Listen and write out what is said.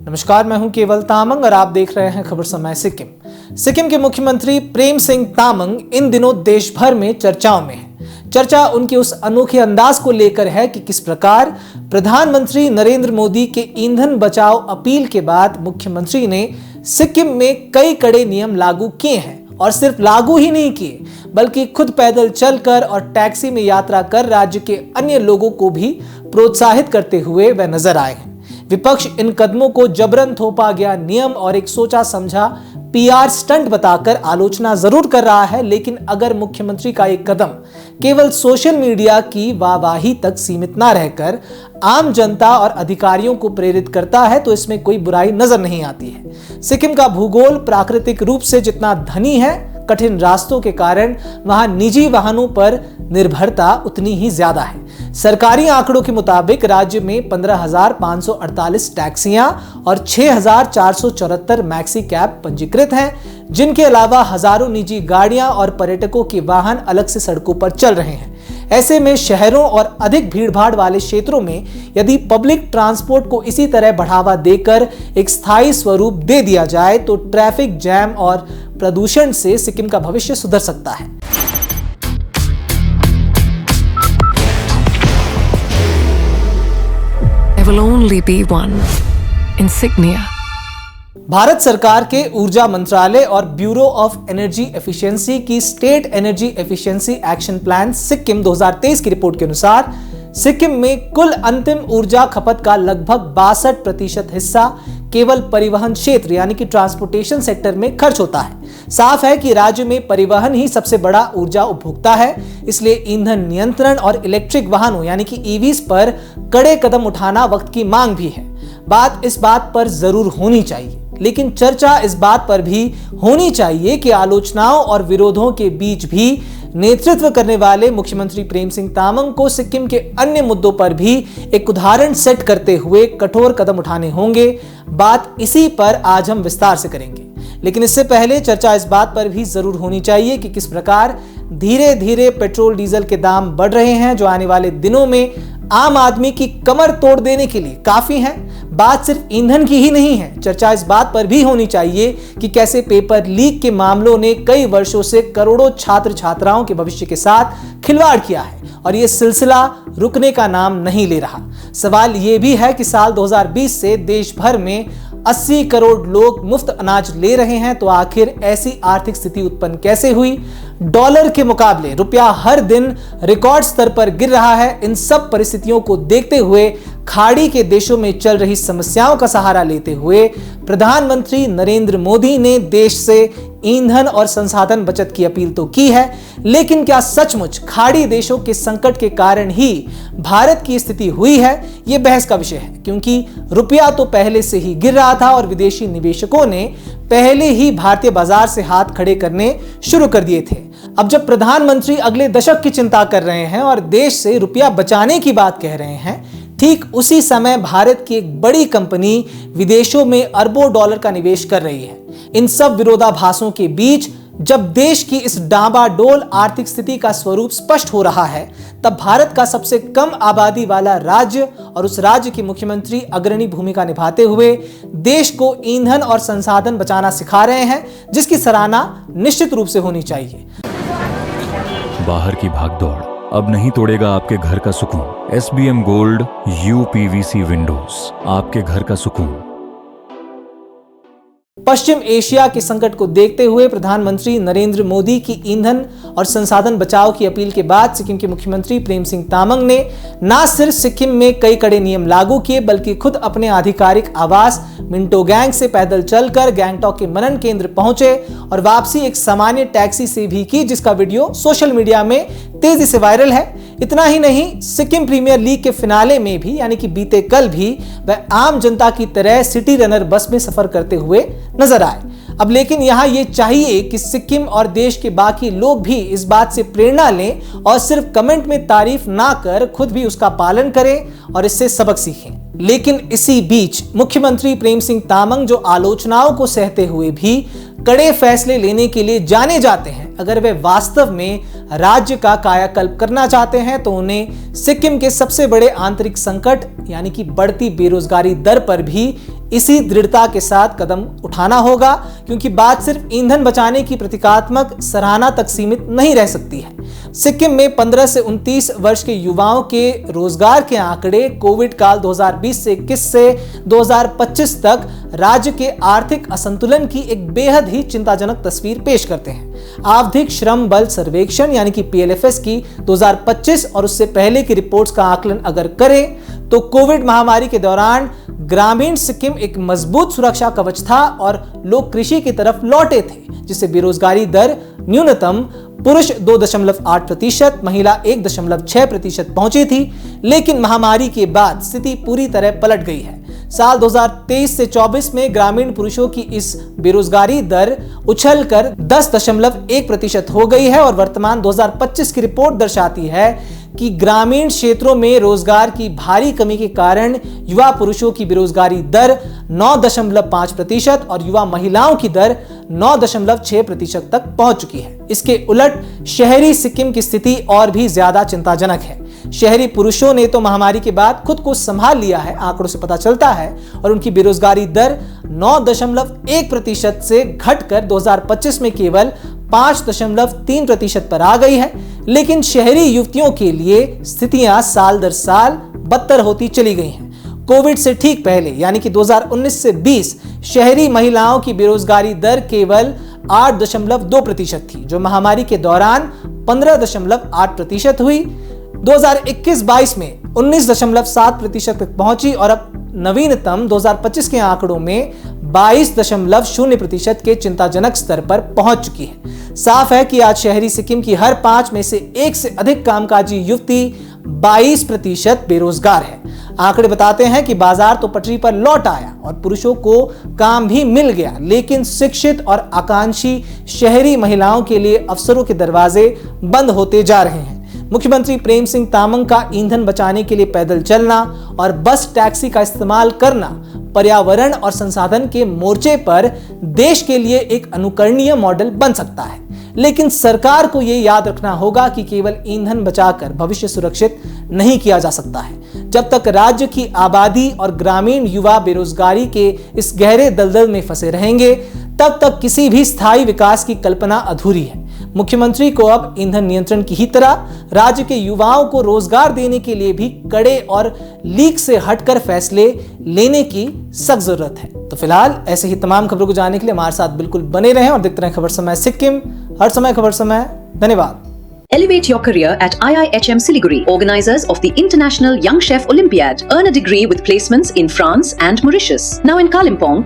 नमस्कार, मैं हूं केवल तामंग और आप देख रहे हैं खबर समय सिक्किम। सिक्किम के मुख्यमंत्री प्रेम सिंह तामंग इन दिनों देश भर में चर्चाओं में है। चर्चा उनके उस अनोखे अंदाज को लेकर है कि किस प्रकार प्रधानमंत्री नरेंद्र मोदी के ईंधन बचाओ अपील के बाद मुख्यमंत्री ने सिक्किम में कई कड़े नियम लागू किए हैं और सिर्फ लागू ही नहीं किए बल्कि खुद पैदल चलकर और टैक्सी में यात्रा कर राज्य के अन्य लोगों को भी प्रोत्साहित करते हुए वह नजर आए हैं। विपक्ष इन कदमों को जबरन थोपा गया नियम और एक सोचा समझा पीआर स्टंट बताकर आलोचना जरूर कर रहा है, लेकिन अगर मुख्यमंत्री का एक कदम केवल सोशल मीडिया की वाहवाही तक सीमित ना रहकर आम जनता और अधिकारियों को प्रेरित करता है तो इसमें कोई बुराई नजर नहीं आती है। सिक्किम का भूगोल प्राकृतिक रूप से जितना धनी है, कठिन रास्तों के कारण वहां निजी वाहनों पर निर्भरता उतनी ही ज्यादा है। सरकारी आंकड़ों के मुताबिक राज्य में 15,548 टैक्सियां और 6,474 मैक्सी कैब पंजीकृत हैं, जिनके अलावा हजारों निजी गाड़ियां और पर्यटकों के वाहन अलग से सड़कों पर चल रहे हैं। ऐसे में शहरों और अधिक भीड़भाड़ वाले क्षेत्रों में यदि पब्लिक ट्रांसपोर्ट को इसी तरह बढ़ावा देकर एक स्थायी स्वरूप दे दिया जाए तो ट्रैफिक जैम और प्रदूषण से सिक्किम का भविष्य सुधर सकता है। There will only be one insignia. Bharat सरकार के ऊर्जा मंत्रालय और ब्यूरो ऑफ एनर्जी एफिशिएंसी की state energy efficiency action plan Sikkim 2023 की रिपोर्ट के अनुसार सिक्किम में कुल अंतिम ऊर्जा खपत का लगभग 62% हिस्सा केवल परिवहन क्षेत्र यानी कि ट्रांसपोर्टेशन सेक्टर में खर्च होता है। साफ है कि राज्य में परिवहन ही सबसे बड़ा ऊर्जा उपभोक्ता है, इसलिए ईंधन नियंत्रण और इलेक्ट्रिक वाहनों यानी कि ईवीज पर कड़े कदम उठाना वक्त की मांग भी है। बात इस बात पर जरूर होनी चाहिए, लेकिन चर्चा इस बात पर भी होनी चाहिए कि आलोचनाओं और विरोधों के बीच भी नेतृत्व करने वाले मुख्यमंत्री प्रेम सिंह तामंग को सिक्किम के अन्य मुद्दों पर भी एक उदाहरण सेट करते हुए कठोर कदम उठाने होंगे। बात इसी पर आज हम विस्तार से करेंगे, लेकिन इससे पहले चर्चा इस बात पर भी जरूर होनी चाहिए कि किस प्रकार धीरे धीरे पेट्रोल डीजल के दाम बढ़ रहे हैं, जो आने वाले दिनों में आम आदमी की कमर तोड़ देने के लिए काफी है। बात सिर्फ ईंधन की ही नहीं है, चर्चा इस बात पर भी होनी चाहिए कि कैसे पेपर लीक के मामलों ने कई वर्षों से करोड़ों छात्र छात्राओं के भविष्य के साथ खिलवाड़ किया है और यह सिलसिला रुकने का नाम नहीं ले रहा। सवाल यह भी है कि साल 2020 से देश भर में 80 करोड़ लोग मुफ्त अनाज ले रहे हैं, तो आखिर ऐसी आर्थिक स्थिति उत्पन्न कैसे हुई? डॉलर के मुकाबले रुपया हर दिन रिकॉर्ड स्तर पर गिर रहा है। इन सब परिस्थितियों को देखते हुए खाड़ी के देशों में चल रही समस्याओं का सहारा लेते हुए प्रधानमंत्री नरेंद्र मोदी ने देश से ईंधन और संसाधन बचत की अपील तो की है, लेकिन क्या सचमुच खाड़ी देशों के संकट के कारण ही भारत की स्थिति हुई है? यह बहस का विषय है, क्योंकि रुपया तो पहले से ही गिर रहा था और विदेशी निवेशकों ने पहले ही भारतीय बाजार से हाथ खड़े करने शुरू कर दिए थे। अब जब प्रधानमंत्री अगले दशक की चिंता कर रहे हैं और देश से रुपया बचाने की बात कह रहे हैं, ठीक उसी समय भारत की एक बड़ी कंपनी विदेशों में अरबों डॉलर का निवेश कर रही है। इन सब विरोधाभासों के बीच जब देश की इस डामाडोल आर्थिक स्थिति का स्वरूप स्पष्ट हो रहा है, तब भारत का सबसे कम आबादी वाला राज्य और उस राज्य के मुख्यमंत्री अग्रणी भूमिका निभाते हुए देश को ईंधन और संसाधन बचाना सिखा रहे हैं, जिसकी सराहना निश्चित रूप से होनी चाहिए। बाहर की भागदौड़ अब नहीं तोड़ेगा आपके घर का सुकून। SBM गोल्ड UPVC विंडोज, आपके घर का सुकून। पश्चिम एशिया के संकट को देखते हुए प्रधानमंत्री नरेंद्र मोदी की ईंधन और संसाधन बचाओ की अपील के बाद सिक्किम के मुख्यमंत्री प्रेम सिंह तामंग ने न सिर्फ सिक्किम में कई कड़े नियम लागू किए, बल्कि खुद अपने आधिकारिक आवास मिंटोगैंग से पैदल चलकर गैंगटॉक के मनन केंद्र पहुंचे और वापसी एक सामान्य टैक्सी से भी की, जिसका वीडियो सोशल मीडिया में तेजी से वायरल है। इतना ही नहीं, सिक्किम प्रीमियर लीग के फिनाले में भी यानी कि बीते कल भी वह आम जनता की तरह सिटी रनर बस में सफर करते हुए नजर आए। अब लेकिन यहाँ ये चाहिए कि सिक्किम और देश के बाकी लोग भी इस बात से प्रेरणा लें और सिर्फ कमेंट में तारीफ ना कर खुद भी उसका पालन करें और इससे सबक सीखें। लेकिन इसी बीच मुख्यमंत्री प्रेम सिंह तामंग जो आलोचनाओं को सहते हुए भी कड़े फैसले लेने के लिए जाने जाते हैं, अगर वे वास्तव में राज्य का कायाकल्प करना चाहते हैं तो उन्हें सिक्किम के सबसे बड़े आंतरिक संकट यानी कि बढ़ती बेरोजगारी दर पर भी इसी दृढ़ता के साथ कदम उठाना होगा, क्योंकि बात सिर्फ ईंधन बचाने की प्रतीकात्मक सराहना तक सीमित नहीं रह सकती है। सिक्किम में 15 से 29 वर्ष के युवाओं के रोजगार के आंकड़े कोविड काल 2020 से 21 से 2025 तक राज्य के आर्थिक असंतुलन की एक बेहद ही चिंताजनक तस्वीर पेश करते हैं। आवधिक श्रम बल सर्वेक्षण यानी कि PLFS की 2025 और उससे पहले की रिपोर्ट्स का आकलन अगर करें तो कोविड महामारी के दौरान ग्रामीण सिक्किम एक मजबूत सुरक्षा कवच था और लोग कृषि की तरफ लौटे थे, जिससे बेरोजगारी दर न्यूनतम पुरुष 2.8%, महिला 1.6% पहुंची थी। लेकिन महामारी के बाद स्थिति पूरी तरह पलट गई है। साल 2023 से 24 में ग्रामीण पुरुषों की इस बेरोजगारी दर उछलकर 10.1% हो गई है और वर्तमान 2025 की रिपोर्ट दर्शाती है कि ग्रामीण क्षेत्रों में रोजगार की भारी कमी के कारण युवा पुरुषों की बेरोजगारी दर 9.5% और युवा महिलाओं की दर 9.6% तक पहुंच चुकी है। इसके उलट शहरी सिक्किम की स्थिति और भी ज्यादा चिंताजनक है। शहरी पुरुषों ने तो महामारी के बाद खुद को संभाल लिया है, आंकड़ों से पता चलता है, और उनकी बेरोजगारी दर 9.1% से घटकर 2025 में केवल 5.3% पर आ गई है। लेकिन शहरी युवतियों के लिए स्थितियां साल दर साल बदतर होती चली गई हैं। कोविड से ठीक पहले यानी कि 2019 से 20 शहरी महिलाओं की बेरोजगारी दर केवल 8.2% थी, जो महामारी के दौरान 15.8% हुई। 2021-22 में 19.7% तक पहुंची और अब नवीनतम 2025 के आंकड़ों में 22.0% के चिंताजनक स्तर पर पहुंच चुकी है। साफ है कि आज शहरी सिक्किम की हर 5 में से 1 से अधिक कामकाजी युवती 22% बेरोजगार है। आंकड़े बताते हैं कि बाजार तो पटरी पर लौट आया और पुरुषों को काम भी मिल गया, लेकिन शिक्षित और आकांक्षी शहरी महिलाओं के लिए अवसरों के दरवाजे बंद होते जा रहे हैं। मुख्यमंत्री प्रेम सिंह तामंग का ईंधन बचाने के लिए पैदल चलना और बस टैक्सी का इस्तेमाल करना पर्यावरण और संसाधन के मोर्चे पर देश के लिए एक अनुकरणीय मॉडल बन सकता है। लेकिन सरकार को यह याद रखना होगा कि केवल ईंधन बचाकर भविष्य सुरक्षित नहीं किया जा सकता है। जब तक राज्य की आबादी और ग्रामीण युवा बेरोजगारी के इस गहरे दलदल में फंसे रहेंगे, तब तक किसी भी स्थायी विकास की कल्पना अधूरी है। मुख्यमंत्री को अब ईंधन नियंत्रण की ही तरह राज्य के युवाओं को रोजगार देने के लिए भी कड़े और लीक से हटकर फैसले लेने की सख्त जरूरत है। तो फिलहाल ऐसे ही तमाम खबरों को जानने के लिए हमारे साथ बिल्कुल बने रहें और देखते रहें खबर समय सिक्किम, हर समय खबर समय। धन्यवाद। Elevate your career at IIHM Siliguri, organizers of the International Young Chef Olympiad. Earn a degree with placements in France and Mauritius. Now in Kalimpong,